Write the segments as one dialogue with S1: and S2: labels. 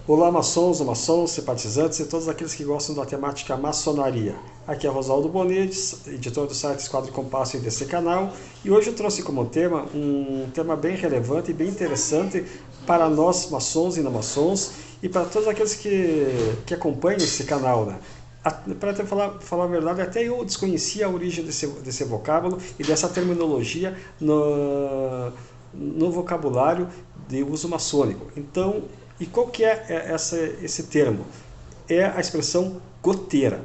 S1: Olá, maçons, maçons, simpatizantes e todos aqueles que gostam da temática maçonaria. Aqui é Rosaldo Bonedes, editor do site Esquadro e Compasso e desse canal, e hoje eu trouxe como tema um tema bem relevante e bem interessante para nós maçons e não maçons e para todos aqueles que acompanham esse canal, né? Para falar a verdade, até eu desconhecia a origem desse vocábulo e dessa terminologia no vocabulário de uso maçônico. Então, e qual que é esse termo? É a expressão goteira.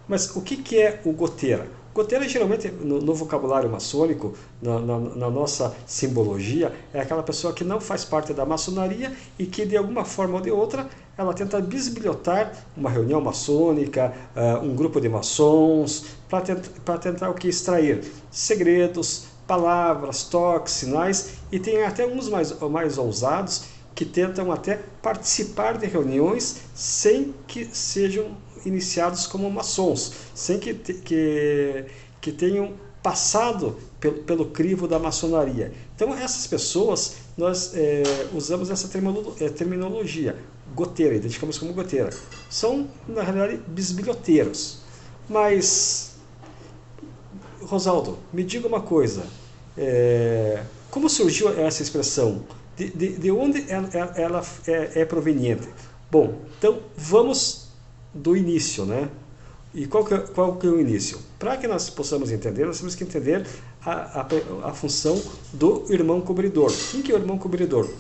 S1: Mas o que é o goteira? Goteira, geralmente, no vocabulário maçônico, na nossa simbologia, é aquela pessoa que não faz parte da maçonaria e que, de alguma forma ou de outra, ela tenta bisbilhotar uma reunião maçônica, um grupo de maçons, para tentar o que? Extrair segredos, palavras, toques, sinais, e tem até uns mais ousados que tentam até participar de reuniões sem que sejam iniciados como maçons, sem que tenham passado pelo crivo da maçonaria. Então, essas pessoas, nós usamos essa terminologia, goteira, identificamos como goteira. São, na realidade, bisbilhoteiros. Mas, Rosaldo, me diga uma coisa, como surgiu essa expressão? De onde ela é proveniente? Bom, então vamos do início, né? E qual que é o início? Para que nós possamos entender, nós temos que entender a função do irmão cobridor. Quem que é o irmão cobridor?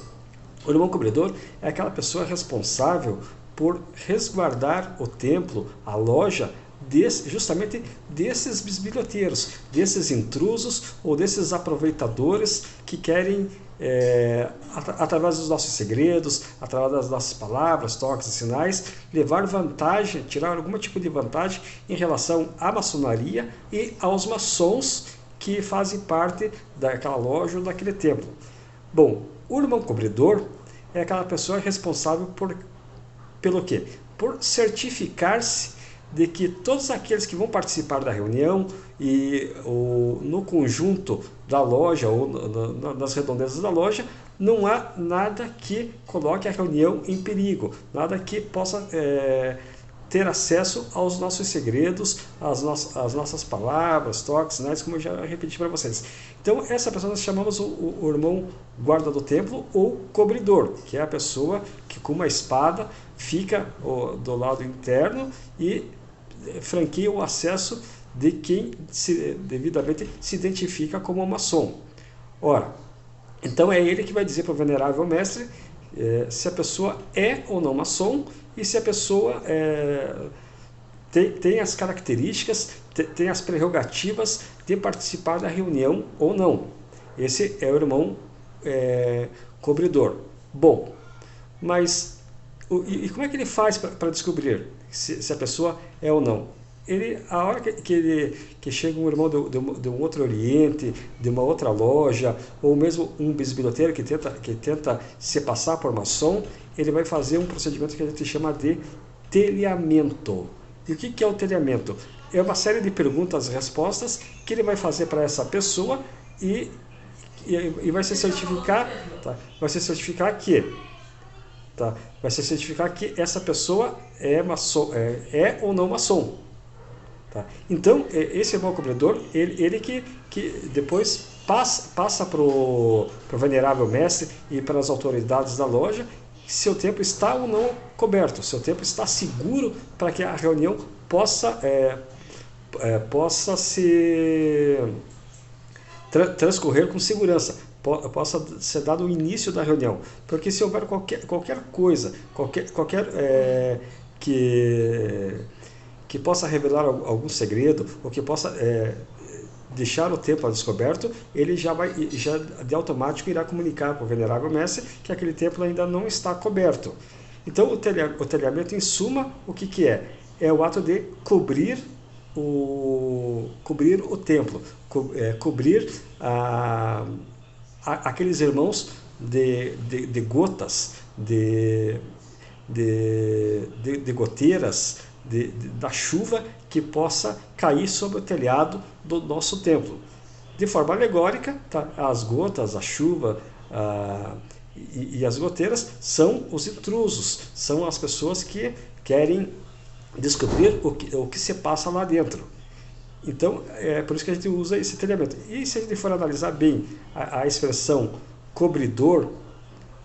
S1: O irmão cobridor é aquela pessoa responsável por resguardar o templo, a loja, justamente desses bisbilhoteiros, desses intrusos ou desses aproveitadores que querem, através dos nossos segredos, através das nossas palavras, toques e sinais, levar vantagem, tirar algum tipo de vantagem em relação à maçonaria e aos maçons que fazem parte daquela loja ou daquele templo. Bom, o irmão cobridor é aquela pessoa responsável pelo quê? Por certificar-se de que todos aqueles que vão participar da reunião ou no conjunto da loja ou nas redondezas da loja, não há nada que coloque a reunião em perigo, nada que possa ter acesso aos nossos segredos, às nossas palavras, toques, sinais, como eu já repeti para vocês. Então, essa pessoa nós chamamos o irmão guarda do templo ou cobridor, que é a pessoa que com uma espada fica do lado interno e franqueia o acesso de quem devidamente se identifica como maçom. Ora, então é ele que vai dizer para o venerável mestre se a pessoa é ou não maçom e se a pessoa tem as características, tem as prerrogativas de participar da reunião ou não. Esse é o irmão cobridor. Bom, mas e como é que ele faz para descobrir se a pessoa é ou não? A hora que chega um irmão de um outro oriente, de uma outra loja, ou mesmo um bisbilhoteiro que tenta se passar por maçom, ele vai fazer um procedimento que a gente chama de telhamento. E o que é o telhamento? É uma série de perguntas e respostas que ele vai fazer para essa pessoa e vai se certificar, tá? Vai se certificar que essa pessoa é ou não maçom. Tá? Então, esse irmão cobridor, ele que depois passa para o venerável mestre e para as autoridades da loja se o templo está ou não coberto, se o templo está seguro para que a reunião possa se transcorrer com segurança, possa ser dado o início da reunião. Porque se houver qualquer coisa, que possa revelar algum segredo, ou que possa deixar o templo a descoberto, ele já de automático irá comunicar para o venerável mestre que aquele templo ainda não está coberto. Então, o telhamento, em suma, o que é? É o ato de cobrir o templo, cobrir aqueles irmãos de gotas, de goteiras, da chuva que possa cair sobre o telhado do nosso templo. De forma alegórica, tá? As gotas, a chuva, E as goteiras são os intrusos, são as pessoas que querem descobrir o que se passa lá dentro. Então, é por isso que a gente usa esse telhamento. E se a gente for analisar bem a expressão cobridor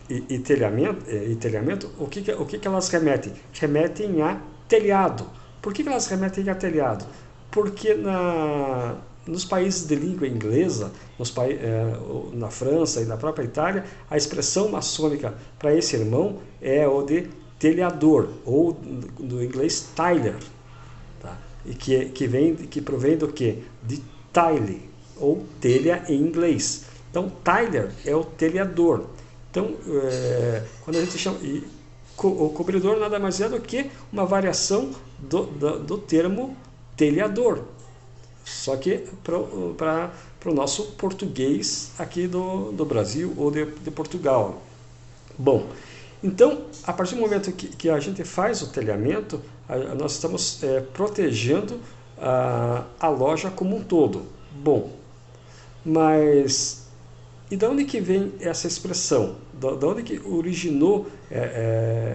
S1: e telhamento, o que elas remetem? Remetem a telhado. Por que elas remetem a telhado? Porque nos países de língua inglesa, na França e na própria Itália, a expressão maçônica para esse irmão é o de telhador, ou do inglês tiler, tá? E que provém do quê? De tile, ou telha em inglês. Então, tiler é o telhador. Então, quando a gente chama... o cobridor nada mais é do que uma variação do termo telhador. Só que para o nosso português aqui do Brasil ou de Portugal. Bom, então, a partir do momento que a gente faz o telhamento, nós estamos protegendo a loja como um todo. Bom, mas... E de onde que vem essa expressão? De onde que originou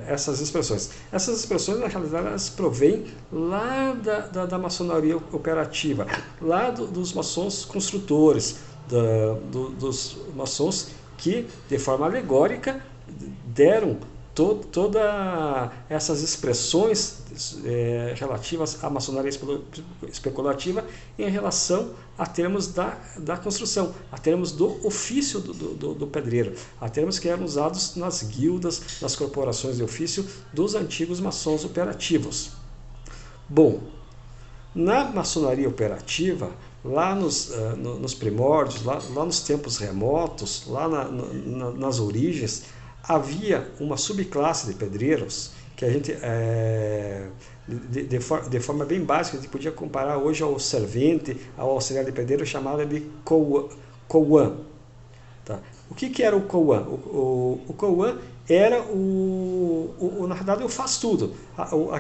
S1: essas expressões? Essas expressões, na realidade, elas provêm lá da maçonaria operativa, lá dos maçons construtores, dos maçons que, de forma alegórica, deram todas essas expressões relativas à maçonaria especulativa em relação a termos da construção, a termos do ofício do pedreiro, a termos que eram usados nas guildas, nas corporações de ofício dos antigos maçons operativos. Bom, na maçonaria operativa, lá nos primórdios, lá nos tempos remotos, lá nas origens, havia uma subclasse de pedreiros que a gente, de forma bem básica, a gente podia comparar hoje ao servente, ao auxiliar de pedreiro, chamada de Couan. Tá? O que era o Couan? O Couan era na verdade, o faz-tudo, o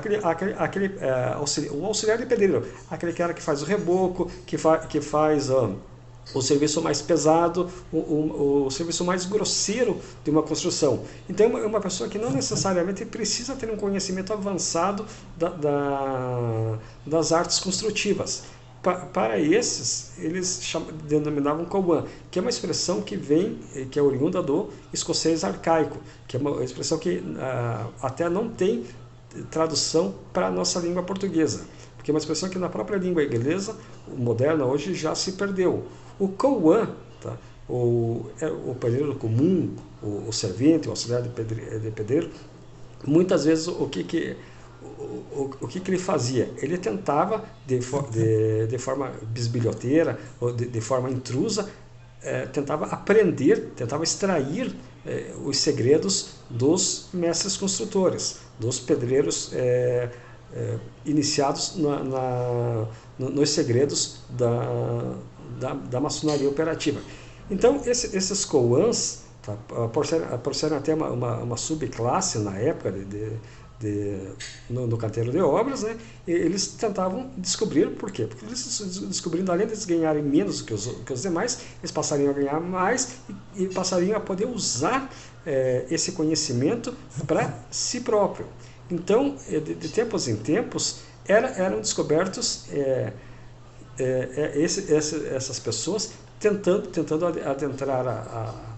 S1: auxiliar de pedreiro, aquele cara que faz o reboco, que faz o serviço mais pesado, o serviço mais grosseiro de uma construção. Então é uma pessoa que não necessariamente precisa ter um conhecimento avançado das artes construtivas. Para esses, eles denominavam Couan, que é uma expressão que é oriunda do escocês arcaico, que é uma expressão que até não tem tradução para a nossa língua portuguesa, porque é uma expressão que na própria língua inglesa, moderna hoje, já se perdeu. O Couan, tá? O pedreiro comum, o servente, o auxiliar de pedreiro, muitas vezes o que ele fazia? Ele tentava, de forma bisbilhoteira, ou de forma intrusa, tentava aprender, tentava extrair os segredos dos mestres construtores, dos pedreiros iniciados nos segredos da maçonaria operativa. Então, esses Couans, tá, por serem até uma subclasse na época no canteiro de obras, né, eles tentavam descobrir por quê. Porque eles descobrindo, além de eles ganharem menos que os demais, eles passariam a ganhar mais e passariam a poder usar esse conhecimento para si próprio. Então, de tempos em tempos, eram descobertos essas pessoas tentando adentrar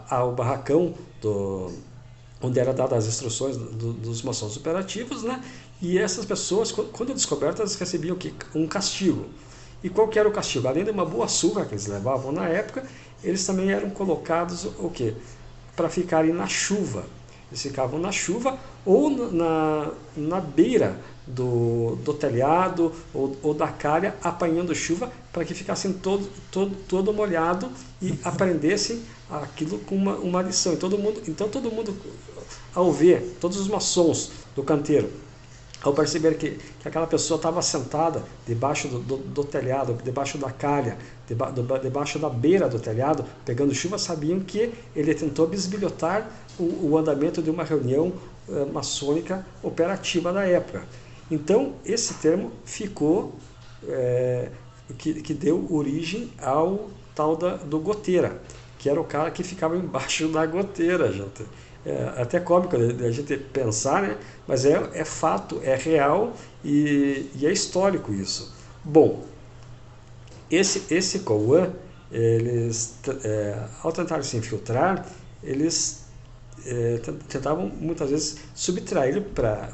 S1: ao barracão onde eram dadas as instruções dos maçons operativos, né? E essas pessoas, quando descobertas, recebiam um castigo. E qual que era o castigo? Além de uma boa surra que eles levavam na época, eles também eram colocados o quê? Para ficarem na chuva. Eles ficavam na chuva ou na beira do telhado ou da calha, apanhando chuva, para que ficassem todo molhado e aprendessem aquilo com uma lição. Então todo mundo, ao ver, todos os maçons do canteiro, ao perceber que aquela pessoa estava sentada debaixo do telhado, debaixo da calha, debaixo da beira do telhado, pegando chuva, sabiam que ele tentou bisbilhotar o andamento de uma reunião maçônica operativa da época. Então, esse termo ficou, que deu origem ao tal do goteira, que era o cara que ficava embaixo da goteira, gente. É até cômico a gente pensar, né? Mas é fato, é real e é histórico isso. Bom, esse Cauã, eles, ao tentar se infiltrar, eles tentavam muitas vezes subtrair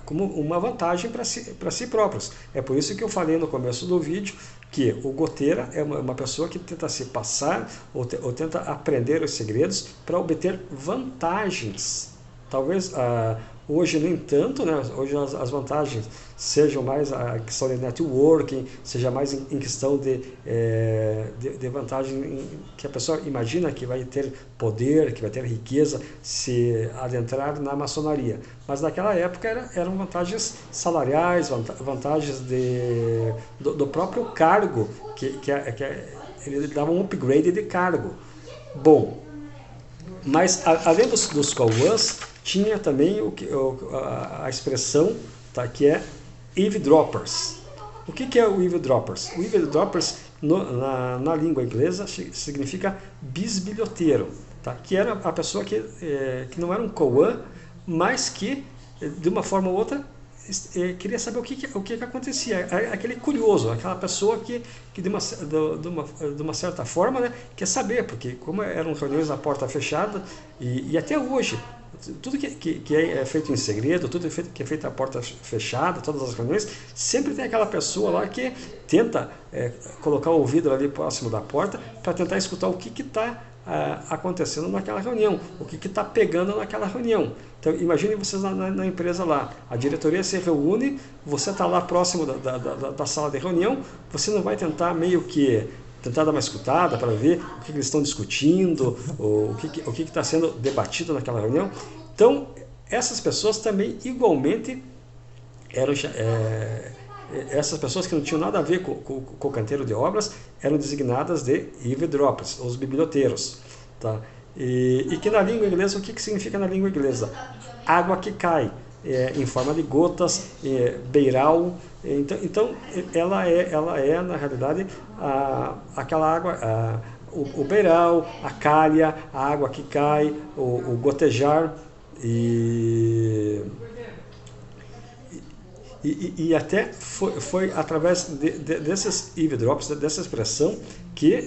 S1: como uma vantagem para si próprios. É por isso que eu falei no começo do vídeo que o goteira é uma pessoa que tenta se passar ou tenta aprender os segredos para obter vantagens. Talvez hoje nem tanto, né? Hoje as vantagens sejam mais a questão de networking, seja mais em questão de vantagem que a pessoa imagina que vai ter poder, que vai ter riqueza se adentrar na maçonaria. Mas naquela época eram vantagens salariais, vantagens do próprio cargo, que ele dava um upgrade de cargo. Bom, mas além dos Cauãs, tinha também a expressão, tá, que é eavesdroppers. O que é o eavesdroppers? O eavesdroppers na língua inglesa significa bisbilhoteiro, tá? Que era a pessoa que não era um Cauã, mas que de uma forma ou outra queria saber o que acontecia. Aquele curioso, aquela pessoa que de uma certa forma, né, quer saber, porque como eram reuniões à porta fechada, e até hoje, tudo que é feito em segredo, tudo que é feito à porta fechada, todas as reuniões, sempre tem aquela pessoa lá que tenta colocar o ouvido ali próximo da porta para tentar escutar o que está acontecendo naquela reunião, o que está pegando naquela reunião. Então, imagine vocês na empresa lá, a diretoria se reúne, você está lá próximo da sala de reunião, você não vai tentar meio que tentar dar uma escutada para ver o que eles estão discutindo, o que está sendo debatido naquela reunião. Então, essas pessoas também igualmente eram essas pessoas que não tinham nada a ver com o canteiro de obras eram designadas de eavesdroppers, os biblioteiros, tá? E que na língua inglesa, o que significa na língua inglesa? Água que cai, em forma de gotas, beiral. Então ela é na realidade aquela água, o beiral, a calha, a água que cai, o gotejar e até foi através desses eavesdroppers, dessa expressão, que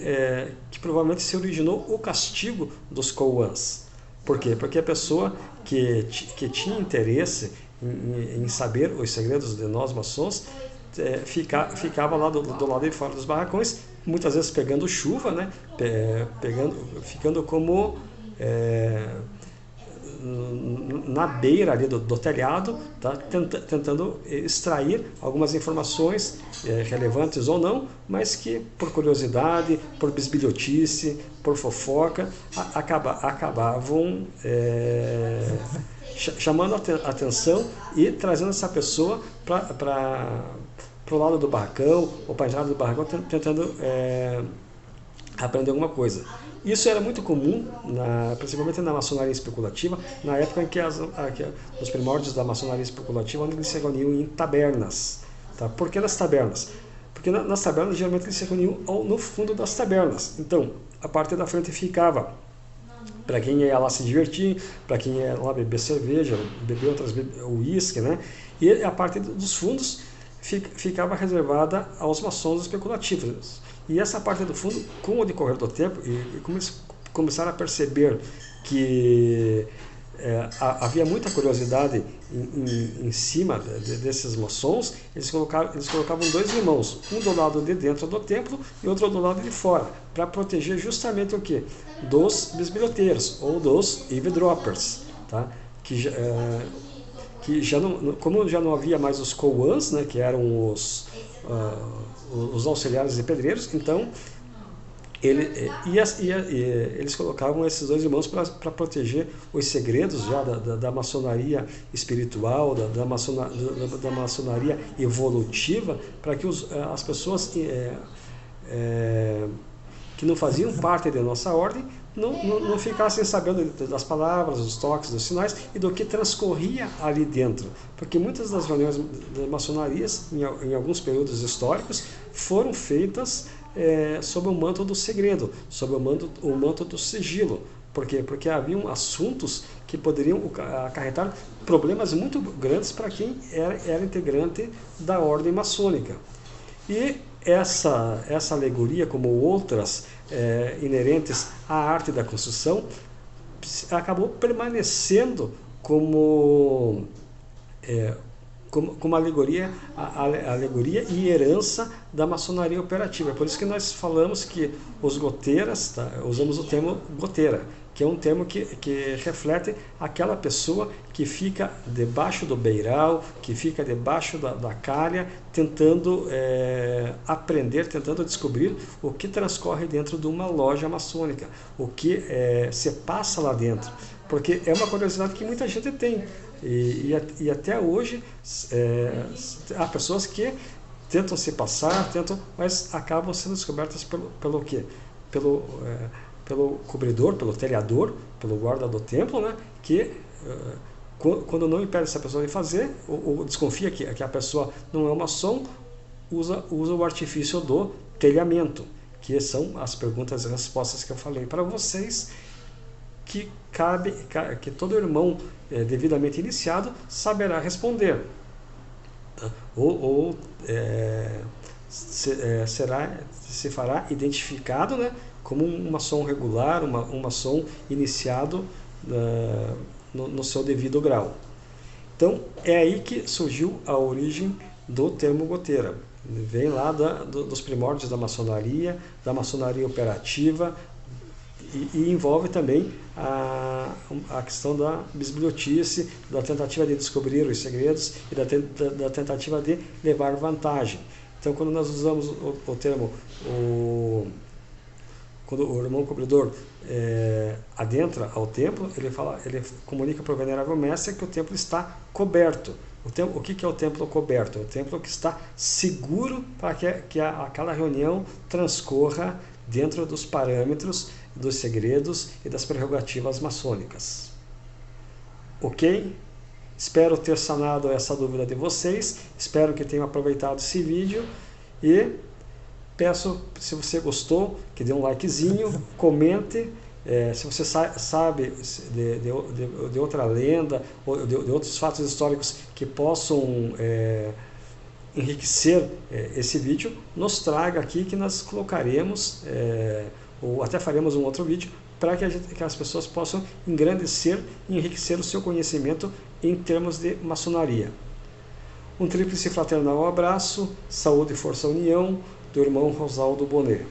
S1: provavelmente se originou o castigo dos Cauãs. Por quê? Porque a pessoa que tinha interesse em saber os segredos de nós maçons ficava lá do lado de fora dos barracões, muitas vezes pegando chuva, né? Ficando como na beira ali do telhado, tá? Tentando extrair algumas informações relevantes ou não, mas que por curiosidade, por bisbilhotice, por fofoca, acabavam chamando a atenção e trazendo essa pessoa para o lado do barracão ou para a entrada do barracão, tentando aprender alguma coisa. Isso era muito comum, principalmente na maçonaria especulativa, na época em que os primórdios da maçonaria especulativa, onde eles se reuniam em tabernas. Tá? Por que nas tabernas? Porque nas tabernas, geralmente, eles se reuniam no fundo das tabernas. Então, a parte da frente ficava para quem ia lá se divertir, para quem ia lá beber cerveja, beber outras uísque, né? E a parte dos fundos ficava reservada aos maçons especulativos. E essa parte do fundo, com o decorrer do tempo, e como eles começaram a perceber que havia muita curiosidade em cima desses maçons, eles colocavam dois irmãos, um do lado de dentro do templo e outro do lado de fora, para proteger justamente o quê? Dos bisbilhoteiros, ou dos eavesdroppers, tá? Que já não, como já não havia mais os Cauãs, né, que eram os auxiliares de pedreiros, então eles colocavam esses dois irmãos para proteger os segredos já da maçonaria espiritual, da maçonaria evolutiva, para que as pessoas que não faziam parte da nossa ordem não ficassem sabendo das palavras, dos toques, dos sinais e do que transcorria ali dentro. Porque muitas das reuniões de maçonarias, em alguns períodos históricos, foram feitas sob o manto do segredo, sob o manto do sigilo. Por quê? Porque haviam assuntos que poderiam acarretar problemas muito grandes para quem era integrante da ordem maçônica. E essa alegoria, como outras inerentes à arte da construção, acabou permanecendo como alegoria, alegoria e herança da maçonaria operativa. É por isso que nós falamos que os goteiras, usamos o termo goteira, que é um termo que reflete aquela pessoa que fica debaixo do beiral, que fica debaixo da calha, tentando aprender, tentando descobrir o que transcorre dentro de uma loja maçônica, o que se passa lá dentro. Porque é uma curiosidade que muita gente tem. E até hoje há pessoas que tentam se passar, mas acabam sendo descobertas pelo quê? Pelo cobridor, pelo telhador, pelo guarda do templo, né? Que quando não impede essa pessoa de fazer, ou desconfia que a pessoa não é um maçom, usa o artifício do telhamento, que são as perguntas e respostas que eu falei para vocês, que todo irmão devidamente iniciado saberá responder, ou se fará identificado, né, como um maçom regular, um maçom iniciado no seu devido grau. Então é aí que surgiu a origem do termo goteira. Vem lá dos primórdios da maçonaria operativa, e envolve também a questão da bisbilhotice, da tentativa de descobrir os segredos e da tentativa de levar vantagem. Então, quando nós usamos o termo, quando o irmão cobridor adentra ao templo, ele comunica para o venerável mestre que o templo está coberto. O que é o templo coberto? É o templo que está seguro para que aquela reunião transcorra dentro dos parâmetros, dos segredos e das prerrogativas maçônicas. Ok? Espero ter sanado essa dúvida de vocês, espero que tenham aproveitado esse vídeo e peço, se você gostou, que dê um likezinho, comente. Se você sabe de outra lenda ou de outros fatos históricos que possam enriquecer esse vídeo, nos traga aqui que nós colocaremos, ou até faremos um outro vídeo, para que as pessoas possam engrandecer e enriquecer o seu conhecimento em termos de maçonaria. Um tríplice fraternal abraço, saúde e força união, do irmão Rosaldo Bonet.